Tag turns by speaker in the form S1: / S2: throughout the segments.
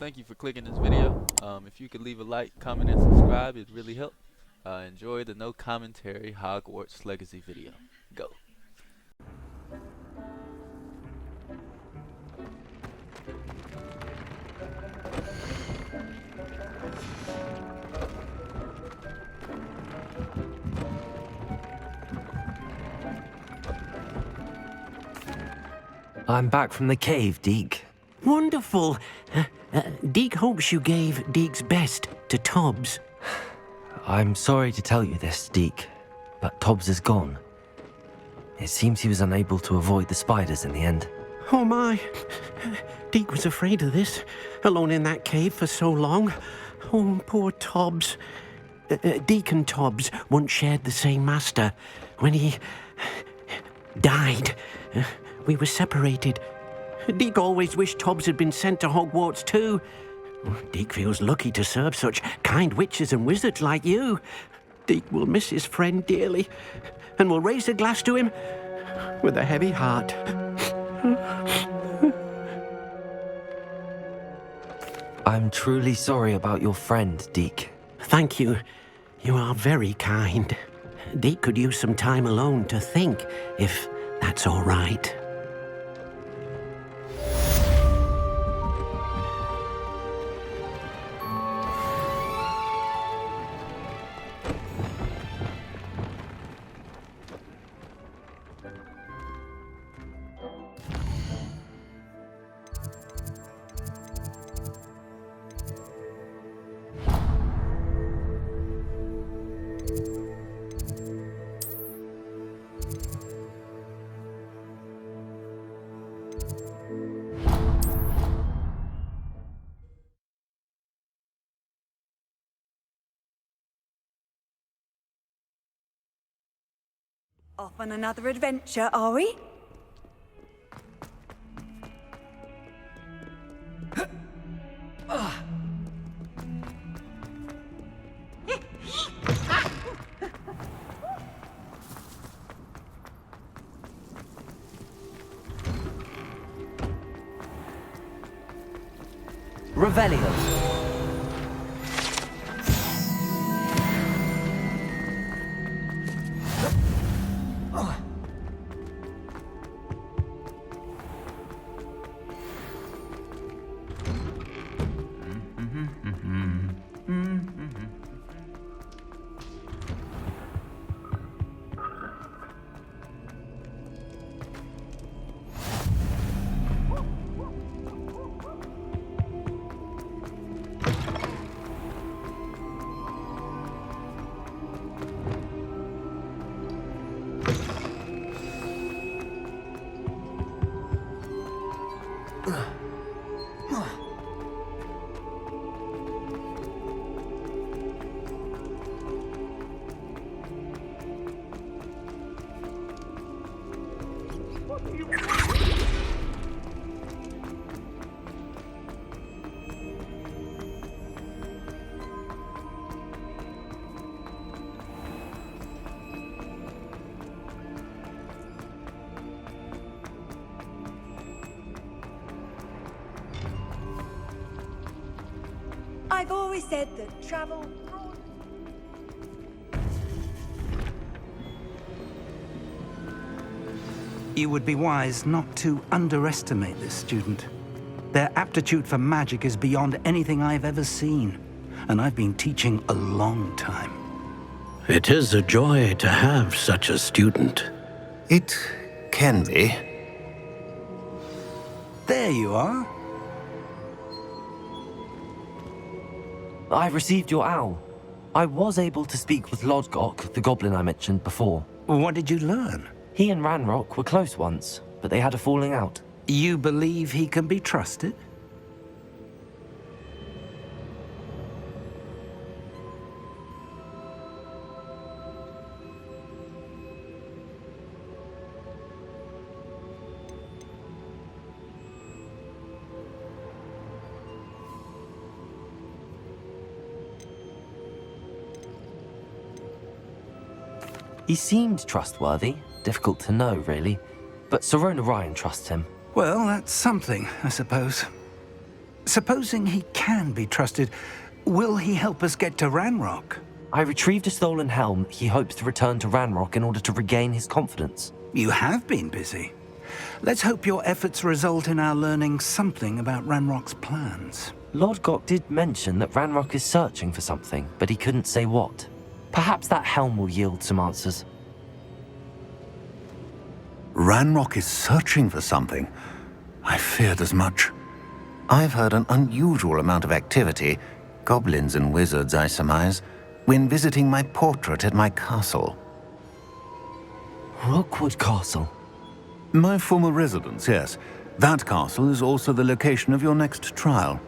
S1: thank you for clicking this video. If you could leave a like, comment, and subscribe, it'd really help. Enjoy the no commentary Hogwarts Legacy video. Go.
S2: I'm back from the cave, Deke.
S3: Wonderful. Deke hopes you gave Deke's best to Tobbs.
S2: I'm sorry to tell you this, Deke, but Tobbs is gone. It seems he was unable to avoid the spiders in the end.
S3: Oh my. Deke was afraid of this, alone in that cave for so long. Oh, poor Tobbs. Deke and Tobbs once shared the same master. When he died, we were separated. Deke always wished Tobbs had been sent to Hogwarts too. Deke feels lucky to serve such kind witches and wizards like you. Deke will miss his friend dearly, and will raise a glass to him with a heavy heart.
S2: I'm truly sorry about your friend, Deke.
S3: Thank you. You are very kind. Deke could use some time alone to think, if that's all right.
S4: Off on another adventure, are we?
S2: Revelio.
S4: I've always said that travel...
S5: You would be wise not to underestimate this student. Their aptitude for magic is beyond anything I've ever seen, and I've been teaching a long time.
S3: It is a joy to have such a student.
S6: It can be.
S5: There you are.
S2: I've received your owl. I was able to speak with Lodgok, the goblin I mentioned before.
S5: What did you learn?
S2: He and Ranrock were close once, but they had a falling out.
S5: You believe he can be trusted?
S2: He seemed trustworthy. Difficult to know, really. But Sirona Ryan trusts him.
S5: Well, that's something, I suppose. Supposing he can be trusted, will he help us get to Ranrock?
S2: I retrieved a stolen helm he hopes to return to Ranrock in order to regain his confidence.
S5: You have been busy. Let's hope your efforts result in our learning something about Ranrock's plans.
S2: Lord Gok did mention that Ranrock is searching for something, but he couldn't say what. Perhaps that helm will yield some answers.
S6: Ranrock is searching for something. I feared as much. I've heard an unusual amount of activity, goblins and wizards, I surmise, when visiting my portrait at my castle.
S2: Rookwood Castle?
S6: My former residence, yes. That castle is also the location of your next trial.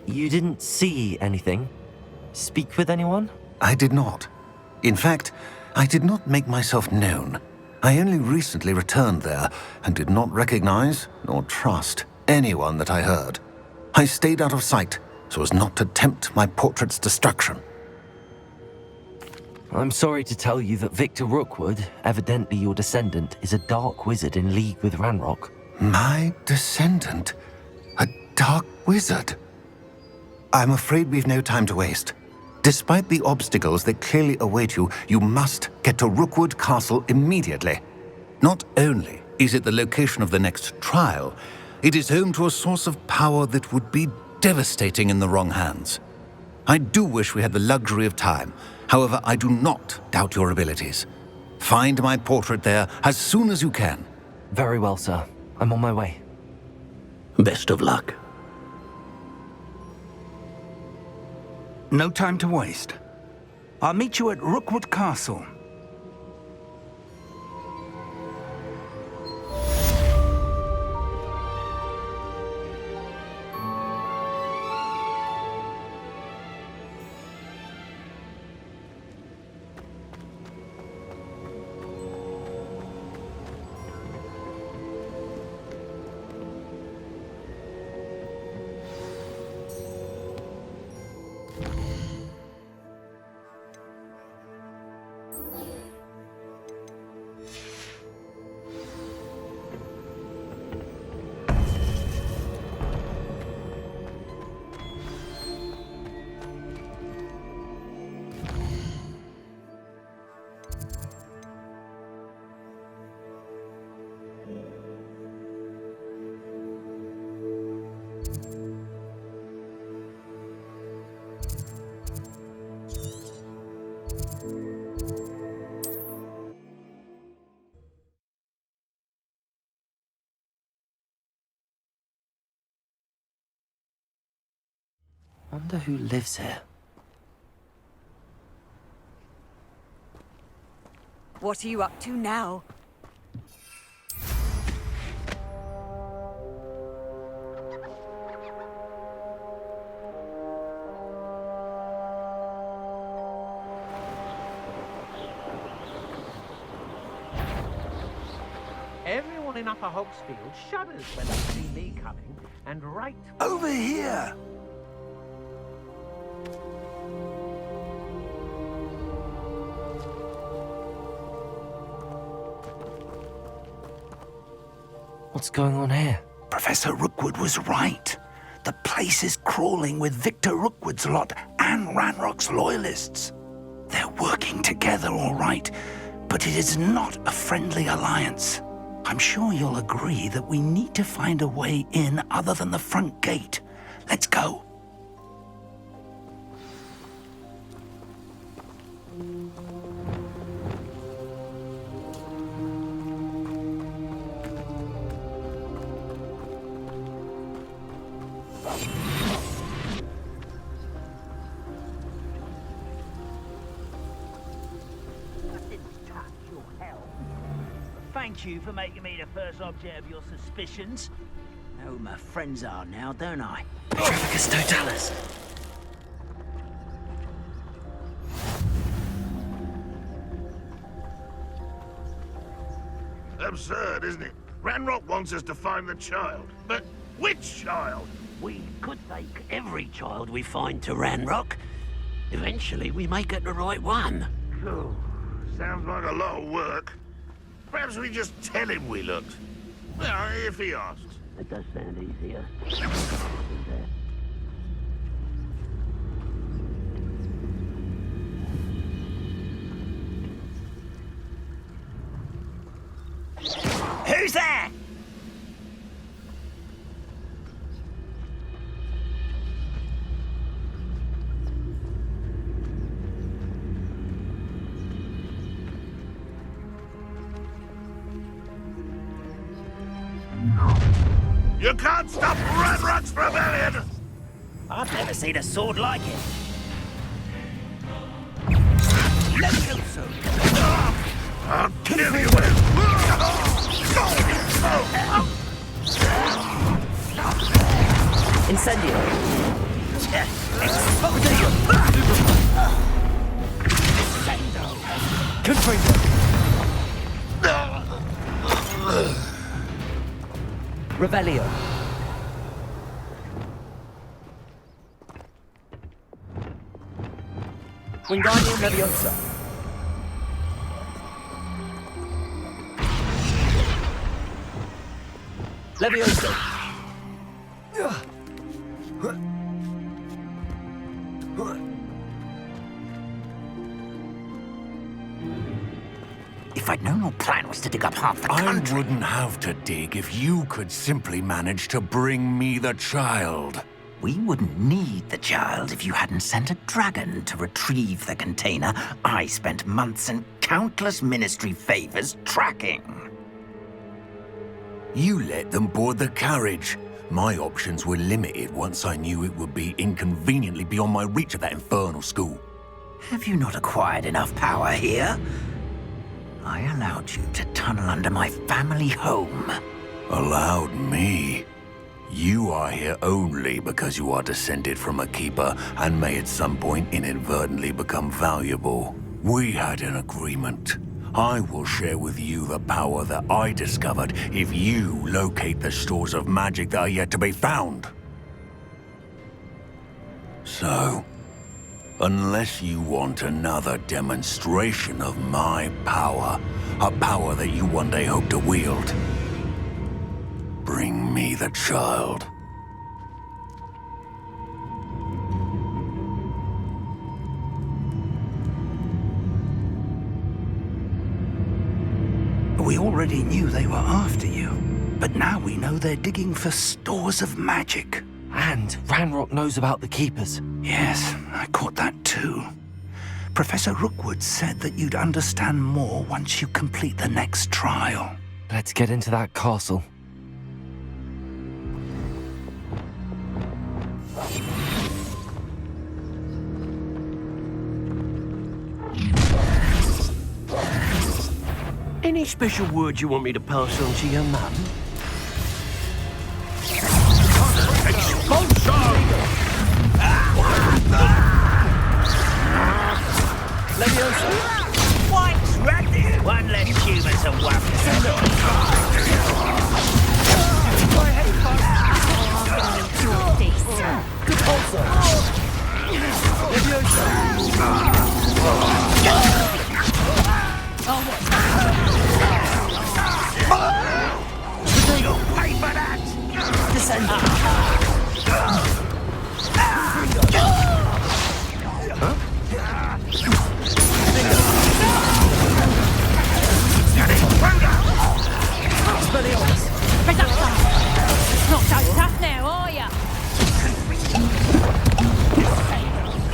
S2: You didn't see anything? Speak with anyone?
S6: I did not. In fact, I did not make myself known. I only recently returned there and did not recognize nor trust anyone that I heard. I stayed out of sight so as not to tempt my portrait's destruction.
S2: I'm sorry to tell you that Victor Rookwood, evidently your descendant, is a dark wizard in league with Ranrock.
S6: My descendant? A dark wizard? I'm afraid we've no time to waste. Despite the obstacles that clearly await you, you must get to Rookwood Castle immediately. Not only is it the location of the next trial, it is home to a source of power that would be devastating in the wrong hands. I do wish we had the luxury of time. However, I do not doubt your abilities. Find my portrait there as soon as you can.
S2: Very well, sir. I'm on my way.
S3: Best of luck.
S5: No time to waste. I'll meet you at Rookwood Castle.
S2: Wonder who lives here.
S4: What are you up to now?
S3: Everyone in Upper Hogsfield shudders when they see me coming, and right...
S5: Over here!
S2: What's going on here?
S5: Professor Rookwood was right. The place is crawling with Victor Rookwood's lot and Ranrock's loyalists. They're working together, all right, but it is not a friendly alliance. I'm sure you'll agree that we need to find a way in other than the front gate. Let's go.
S7: Thank you for making me the first object of your suspicions. Know who my friends are now, don't I?
S2: Petrificus Totalis!
S8: Absurd, isn't it? Ranrock wants us to find the child. But which child?
S3: We could take every child we find to Ranrock. Eventually, we may get the right one.
S7: Cool.
S8: Sounds like a lot of work. Perhaps we just tell him we looked. Well, if he asks.
S7: It does sound easier.
S5: Who's there?
S8: You can't stop Ranrock's rebellion!
S7: I've never seen a sword like it. Levioso!
S8: I'll kill you with
S7: Incendio! Revelio. Wingardium Leviosa. Leviosa.
S5: If I'd known your plan was to dig up half the
S6: I
S5: country...
S6: wouldn't have to dig if you could simply manage to bring me the child.
S5: We wouldn't need the child if you hadn't sent a dragon to retrieve the container I spent months and countless ministry favors tracking.
S6: You let them board the carriage. My options were limited once I knew it would be inconveniently beyond my reach at that infernal school.
S5: Have you not acquired enough power here? I allowed you to tunnel under my family home.
S6: Allowed me? You are here only because you are descended from a keeper and may at some point inadvertently become valuable. We had an agreement. I will share with you the power that I discovered if you locate the stores of magic that are yet to be found. So, unless you want another demonstration of my power, a power that you one day hope to wield, bring me the child.
S5: We already knew they were after you, but now we know they're digging for stores of magic.
S2: And Ranrock knows about the Keepers.
S5: Yes, I caught that too. Professor Rookwood said that you'd understand more once you complete the next trial.
S2: Let's get into that castle.
S3: Any special word you want me to pass on to your mum?
S7: Leviosa! White's ready! One less human to Good pulsar! Leviosa! You'll pay for that! Descend!
S9: Not so tough now, are ya?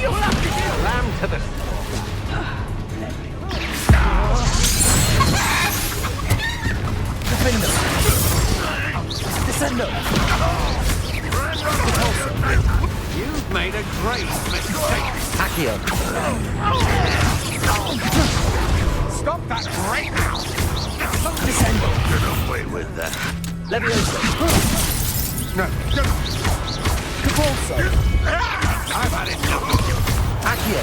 S3: You'll have to get lamb to the...
S7: Descendo!
S3: You've made a great mistake.
S2: Accio.
S3: Stop that right now.
S7: Descendo!
S8: Get away with that.
S7: Leviosa!
S3: No, don't.
S7: Capulso!
S3: I've had enough of you.
S7: Accio!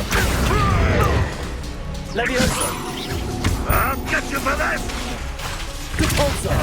S7: Leviosa!
S8: I'll get you for this!
S7: Capulso!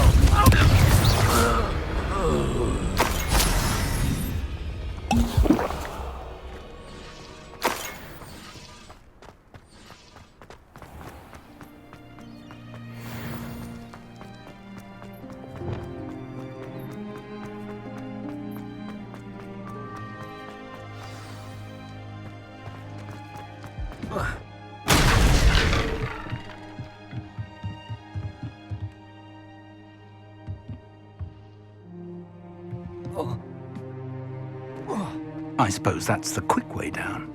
S5: I suppose that's the quick way down.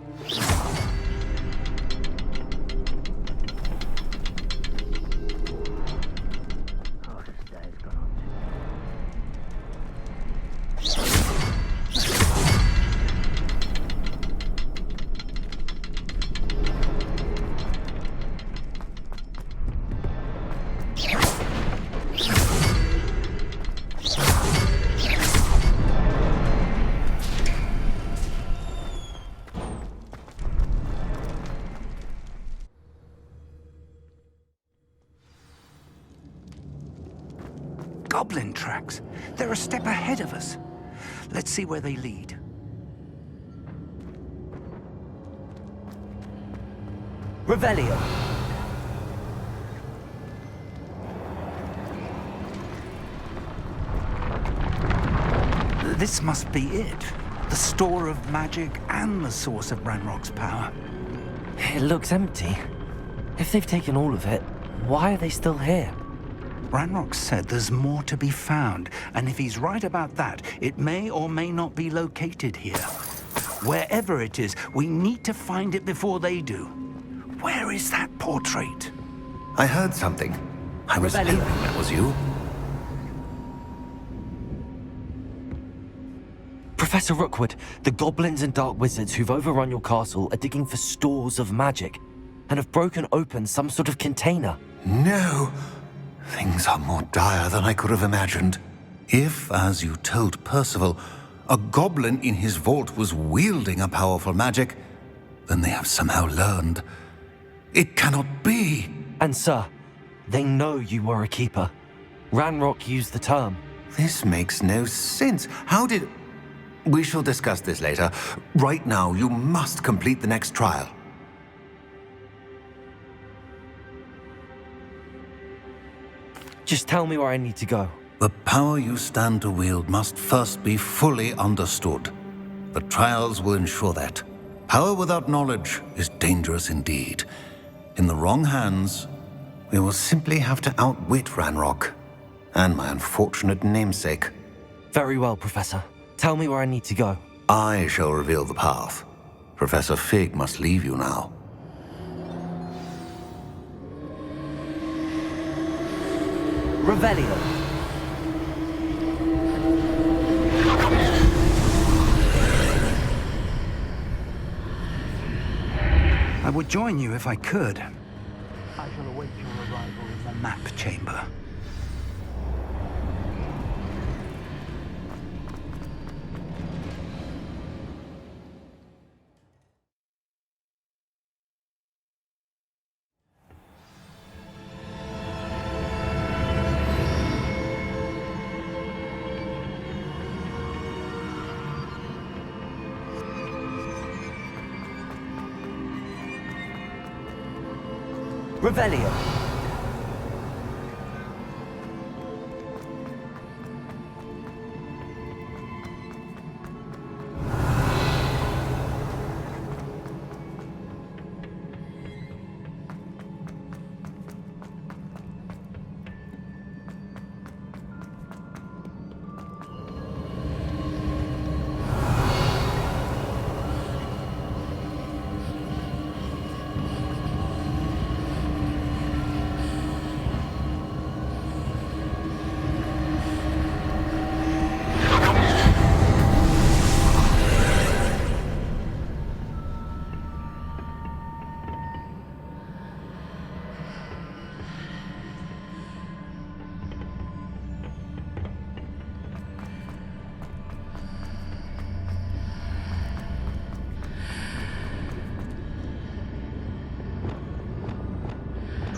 S5: Goblin tracks. They're a step ahead of us. Let's see where they lead.
S2: Revelio.
S5: This must be it. The store of magic and the source of Ranrock's power.
S2: It looks empty. If they've taken all of it, why are they still here?
S5: Ranrock said there's more to be found, and if he's right about that, it may or may not be located here. Wherever it is, we need to find it before they do. Where is that portrait?
S6: I heard something. I was hoping that was you.
S2: Professor Rookwood, the goblins and dark wizards who've overrun your castle are digging for stores of magic and have broken open some sort of container.
S6: No. Things are more dire than I could have imagined. If, as you told Percival, a goblin in his vault was wielding a powerful magic, then they have somehow learned. It cannot be.
S2: And sir, they know you were a keeper. Ranrock used the term.
S6: This makes no sense. How did... We shall discuss this later. Right now, you must complete the next trial.
S2: Just tell me where I need to go.
S6: The power you stand to wield must first be fully understood. The trials will ensure that. Power without knowledge is dangerous indeed. In the wrong hands, we will simply have to outwit Ranrock and my unfortunate namesake.
S2: Very well, Professor. Tell me where I need to go.
S6: I shall reveal the path. Professor Fig must leave you now.
S2: Revelio.
S5: I would join you if I could. I shall await your arrival in the map chamber.
S2: Revelio.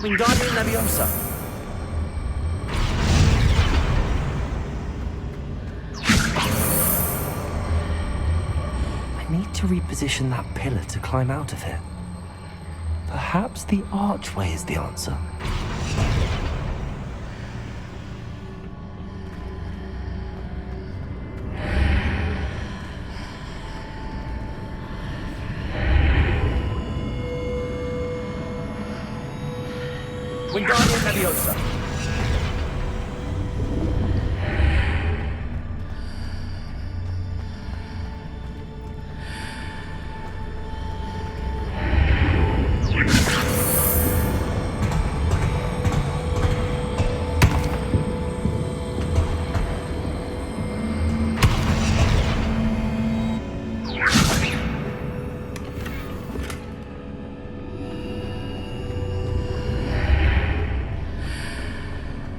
S2: Wingardium Leviosa. I need to reposition that pillar to climb out of it. Perhaps the archway is the answer. Wingardium Leviosa.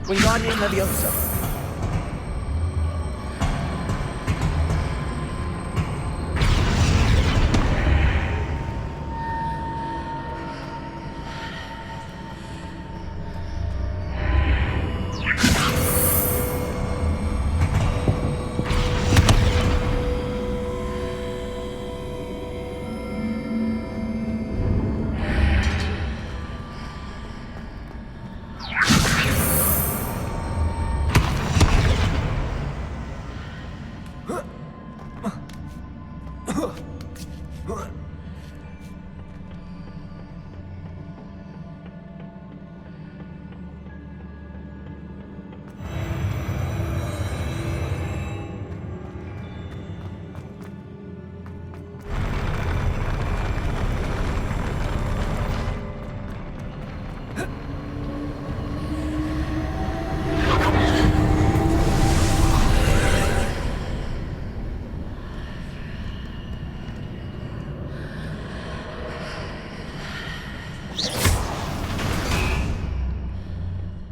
S2: Wingardium Leviosa.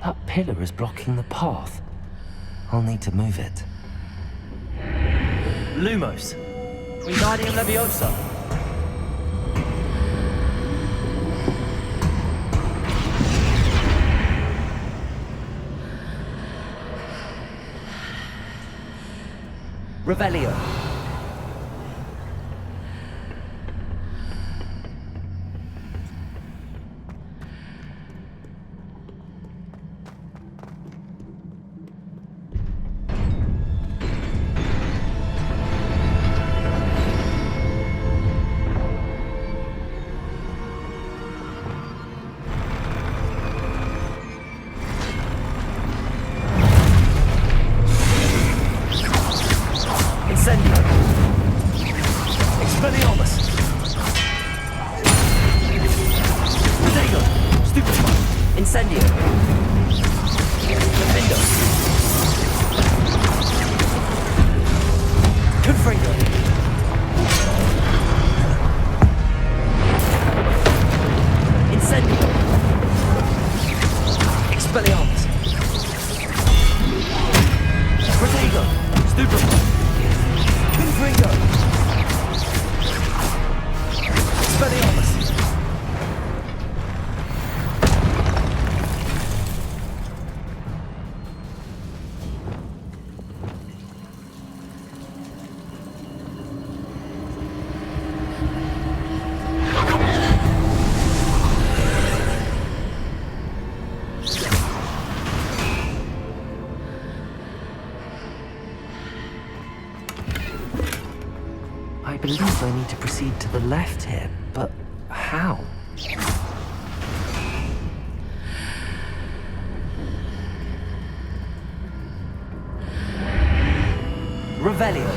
S2: That pillar is blocking the path. I'll need to move it. Lumos. Wingardium Leviosa. Revelio. Incendio. Defendo. Confringo. Incendio. Expelliarmus. Protego. Stupefy. Confringo. Expelliarmus. I believe I need to proceed to the left here, but how? Revelio.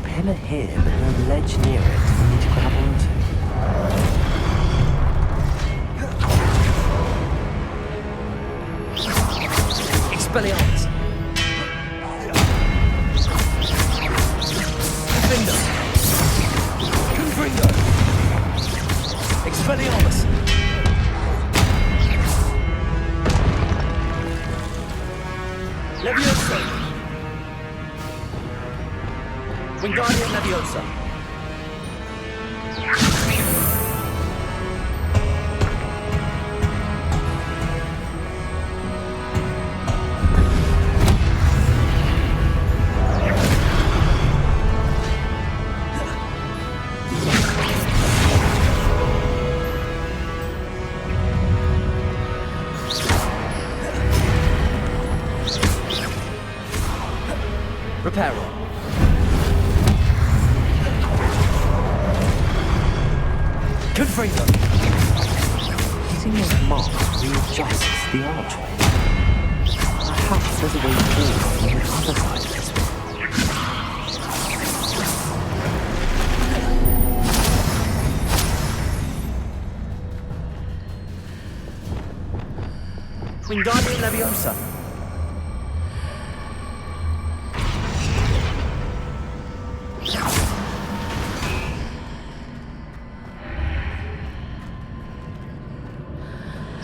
S2: Pillar here, but no ledge near it for me to grab onto. Expelliarmus. Defendo. Confringo. Expelliarmus. Leviosa. Wingardium Leviosa.
S10: Prepare all. Confringo.
S2: Using those marks readjusts the archway. Perhaps there's a way forward from the other side of this one.
S10: Wingardium Leviosa.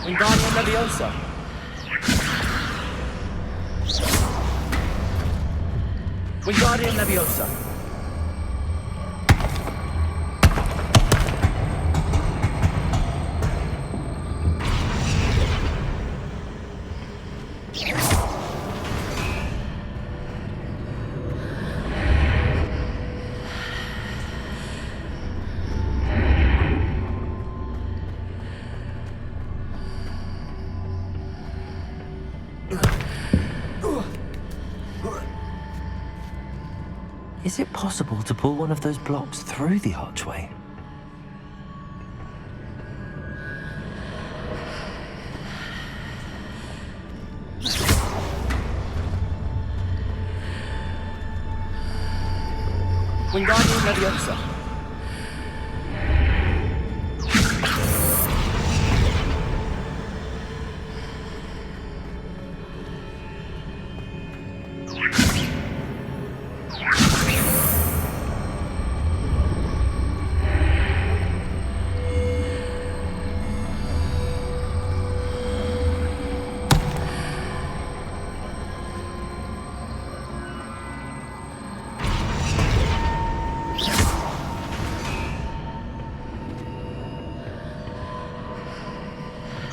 S10: Wingardium Leviosa. Wingardium Leviosa.
S2: Is it possible to pull one of those blocks through the archway?
S10: Wingardium Leviosa.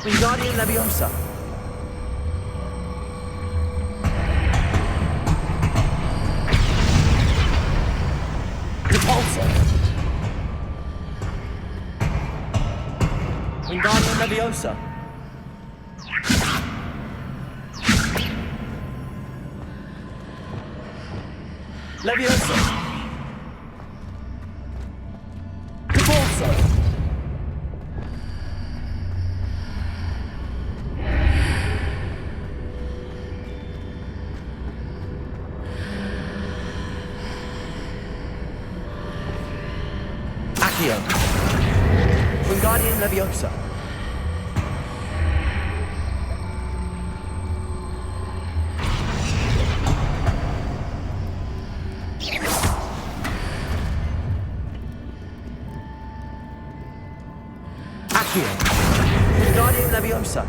S10: Wingardium Leviosa. Repulsor. Wingardium Leviosa. Leviosa. Repulsor. Wingardium Leviosa. Accio. Wingardium Leviosa.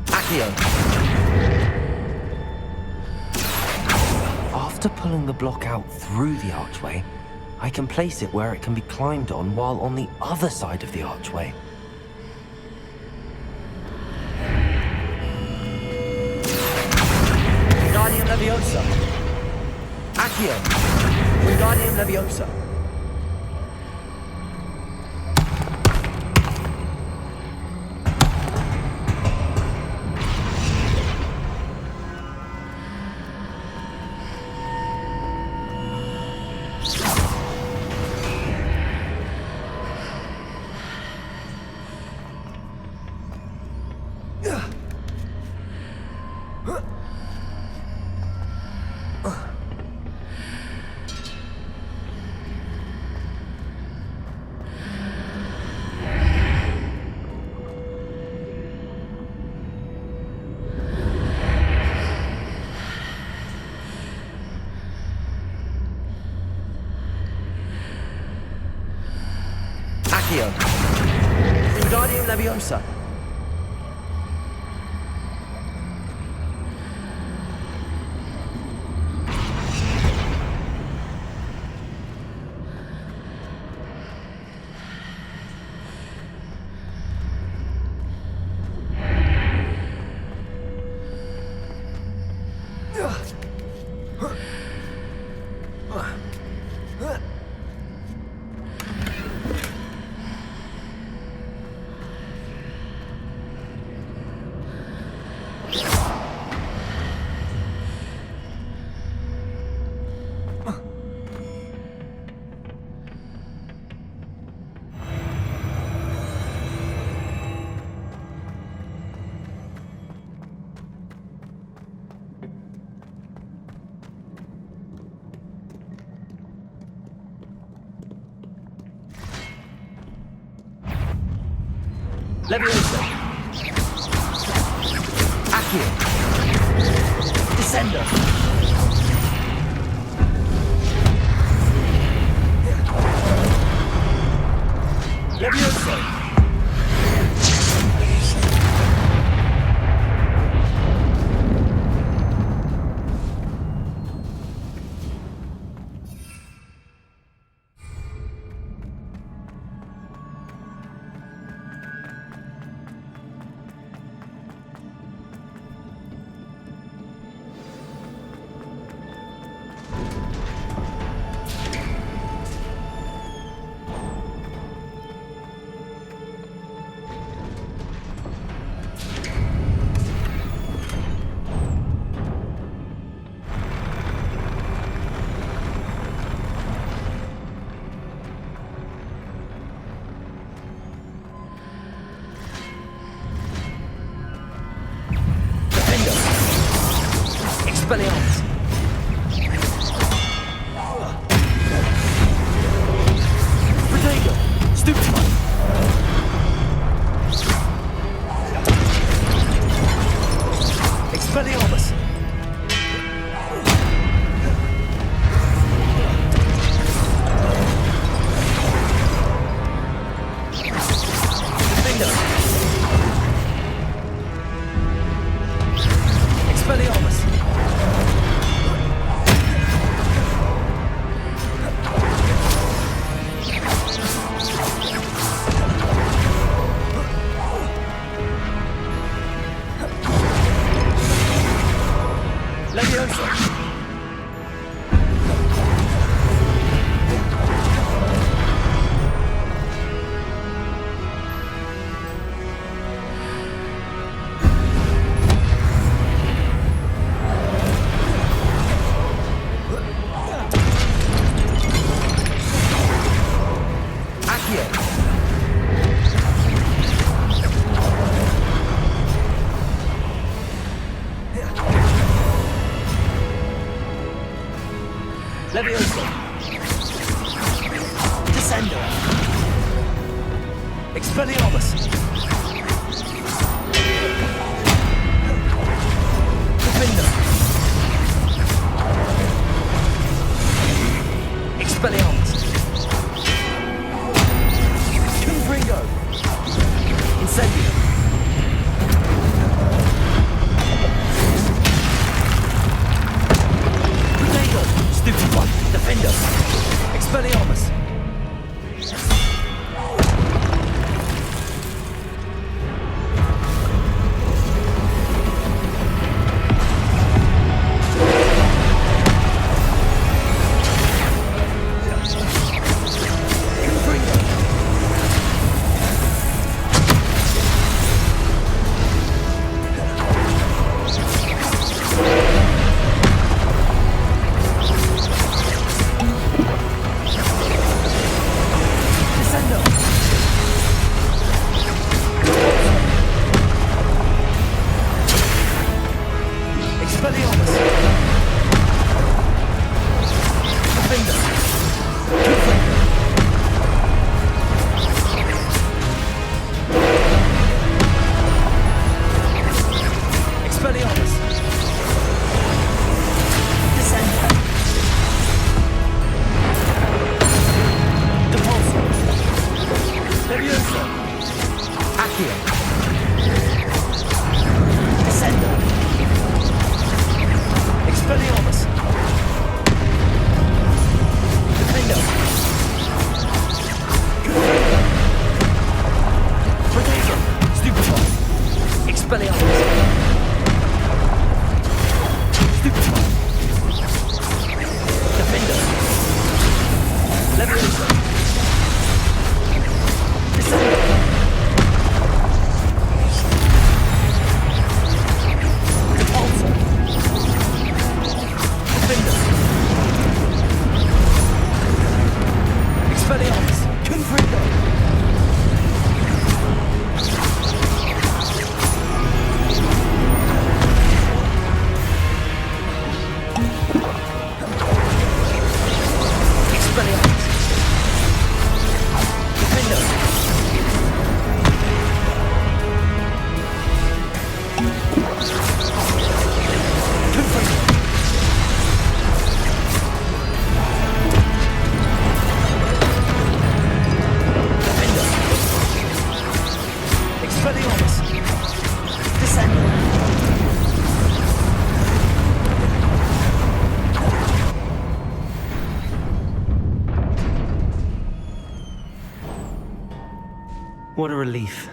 S10: Accio.
S2: After pulling the block out through the archway, I can place it where it can be climbed on while on the other side of the archway.
S10: Wingardium Leviosa. Accio. Wingardium Leviosa. Accio. Wingardium Leviosa. Leviosa. Accio. Descendo. Leviosa. Expelliarmus. Protego. Stupefy. Expelliarmus. Defender. Expelliarmus. Leviosa. Accio. Leviosa. Descendo. Expelliarmus. Defender. Expelliarmus. Confringo. Incendio. Protego. Stupefy. Defender. Expelliarmus. Confringo. Descendo. Expelliarmus. Defender. Confringo. Expelliarmus. Descendo. Depulso. Leviosa. Accio. Descendo. Expelliarmus. Defender. Protego. Stupefy. Expelliarmus. Stupefy. Defender. Leviosa. Descendo. Depulso. Defender. Expelliarmus. Confringo. Expelliarmus. Defender.
S2: What a relief.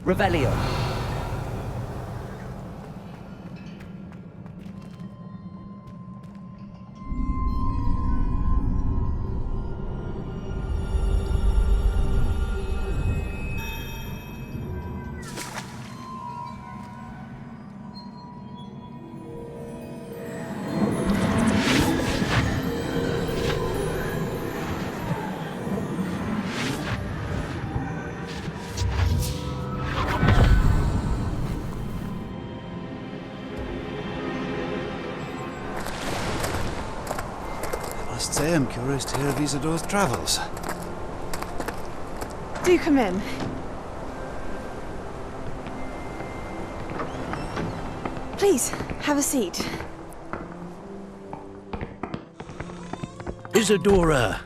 S10: Revelio.
S11: Must say I'm curious to hear of Isidore's travels.
S12: Do come in. Please, have a seat.
S3: Isadora,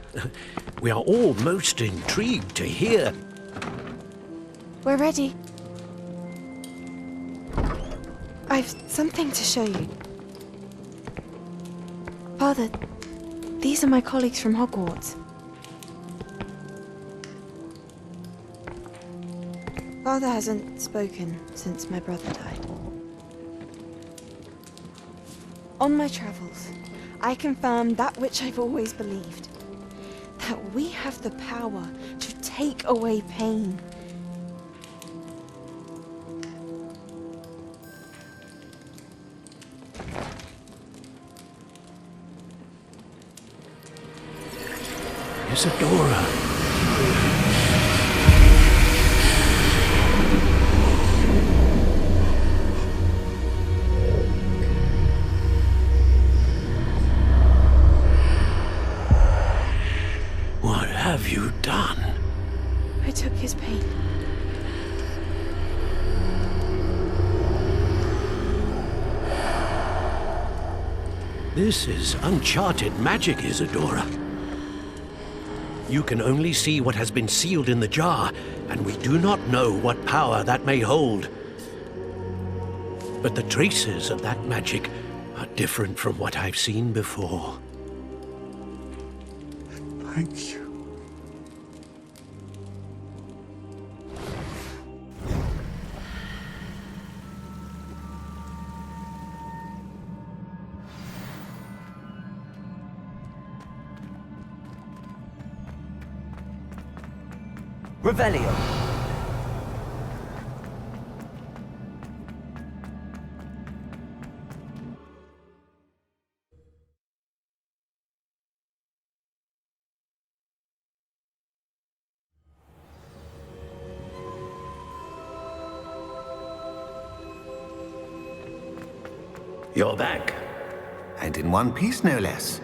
S3: we are all most intrigued to hear.
S12: We're ready. I've something to show you. Father, these are my colleagues from Hogwarts. Father hasn't spoken since my brother died. On my travels, I confirmed that which I've always believed. That we have the power to take away pain.
S3: Isadora. What have you done?
S12: I took his pain.
S3: This is uncharted magic, Isadora. You can only see what has been sealed in the jar, and we do not know what power that may hold. But the traces of that magic are different from what I've seen before.
S11: Thank you.
S10: Revelio.
S3: You're back.
S6: And in one piece, no less.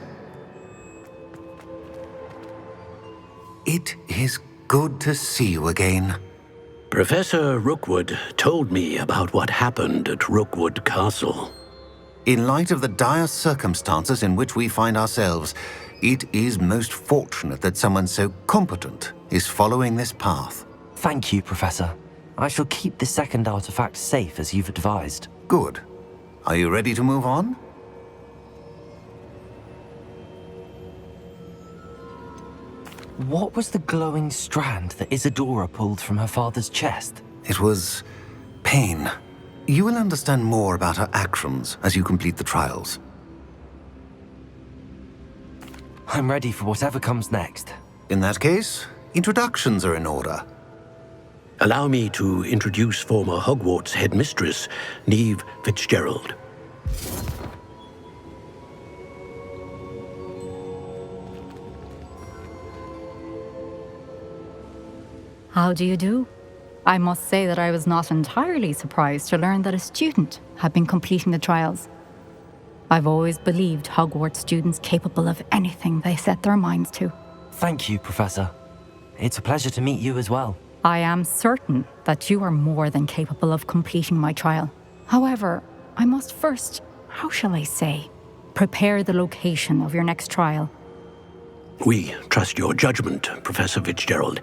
S6: It is good to see you again.
S3: Professor Rookwood told me about what happened at Rookwood Castle.
S6: In light of the dire circumstances in which we find ourselves, it is most fortunate that someone so competent is following this path.
S2: Thank you, Professor. I shall keep the second artifact safe as you've advised.
S6: Good. Are you ready to move on?
S2: What was the glowing strand that Isadora pulled from her father's chest?
S6: It was pain. You will understand more about her actions as you complete the trials.
S2: I'm ready for whatever comes next.
S6: In that case, introductions are in order.
S3: Allow me to introduce former Hogwarts headmistress, Neve Fitzgerald.
S9: How do you do? I must say that I was not entirely surprised to learn that a student had been completing the trials. I've always believed Hogwarts students capable of anything they set their minds to.
S2: Thank you, Professor. It's a pleasure to meet you as well.
S9: I am certain that you are more than capable of completing my trial. However, I must first, how shall I say, prepare the location of your next trial.
S3: We trust your judgment, Professor Fitzgerald.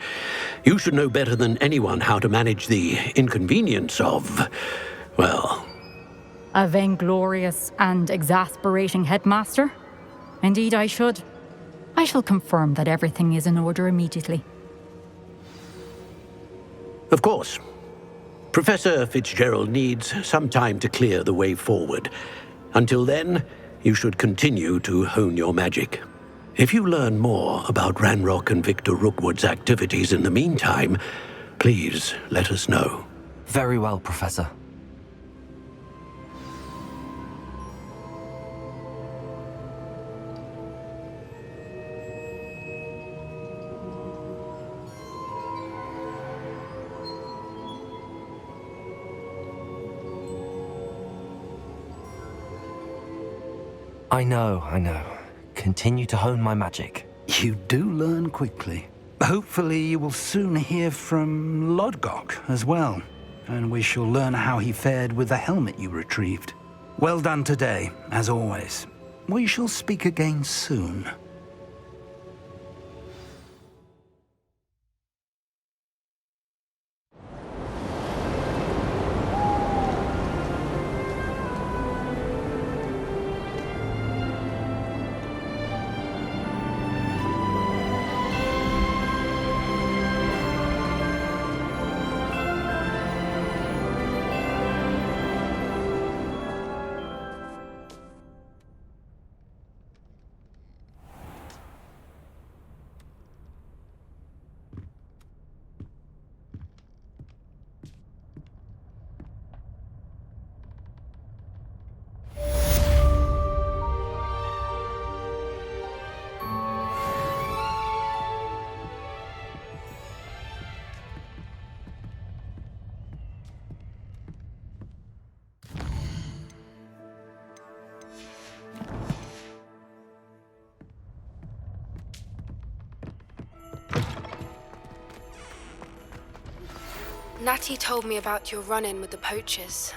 S3: You should know better than anyone how to manage the inconvenience of, well...
S9: A vainglorious and exasperating headmaster? Indeed I should. I shall confirm that everything is in order immediately.
S3: Of course. Professor Fitzgerald needs some time to clear the way forward. Until then, you should continue to hone your magic. If you learn more about Ranrock and Victor Rookwood's activities in the meantime, please let us know.
S2: Very well, Professor. I know. Continue to hone my magic.
S5: You do learn quickly. Hopefully you will soon hear from Lodgok as well, and we shall learn how he fared with the helmet you retrieved. Well done today, as always. We shall speak again soon.
S13: Natty told me about your run-in with the poachers.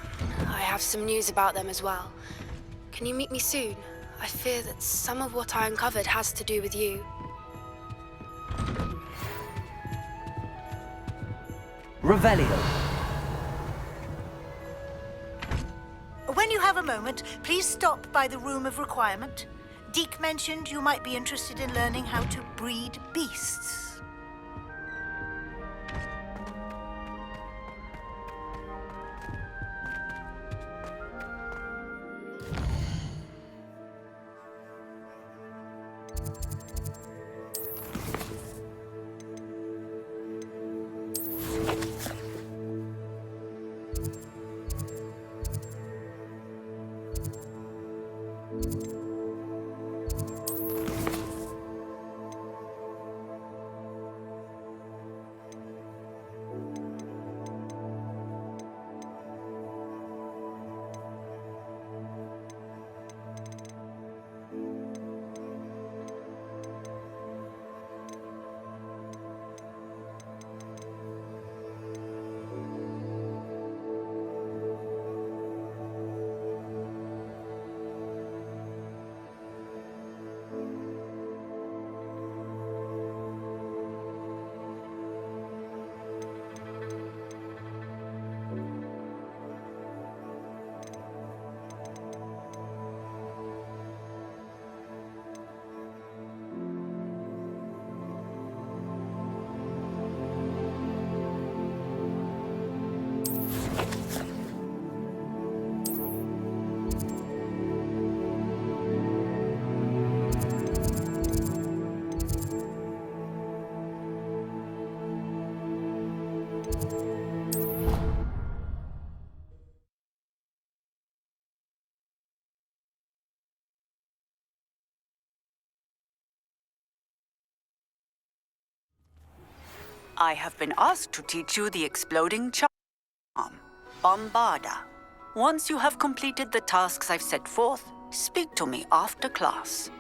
S13: I have some news about them as well. Can you meet me soon? I fear that some of what I uncovered has to do with you.
S10: Revelio.
S14: When you have a moment, please stop by the Room of Requirement. Deke mentioned you might be interested in learning how to breed beasts.
S15: I have been asked to teach you the exploding charm, Bombarda. Once you have completed the tasks I've set forth, speak to me after class.